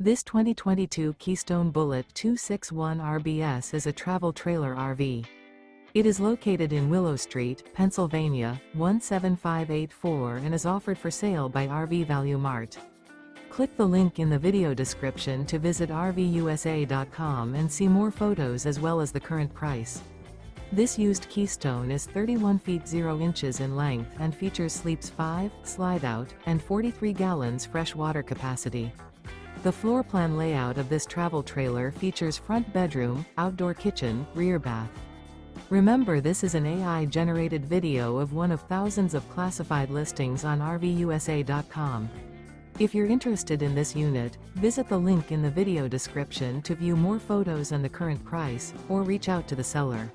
This 2022 Keystone Bullet 261 RBS is a travel trailer RV. It is located in Willow Street, Pennsylvania, 17584 and is offered for sale by RV Value Mart. Click the link in the video description to visit RVUSA.com and see more photos as well as the current price. This used Keystone is 31 feet 0 inches in length and features sleeps 5, slide-out, and 43 gallons fresh water capacity. The floor plan layout of this travel trailer features front bedroom, outdoor kitchen, rear bath. Remember, this is an AI-generated video of one of thousands of classified listings on RVUSA.com. If you're interested in this unit, visit the link in the video description to view more photos and the current price, or reach out to the seller.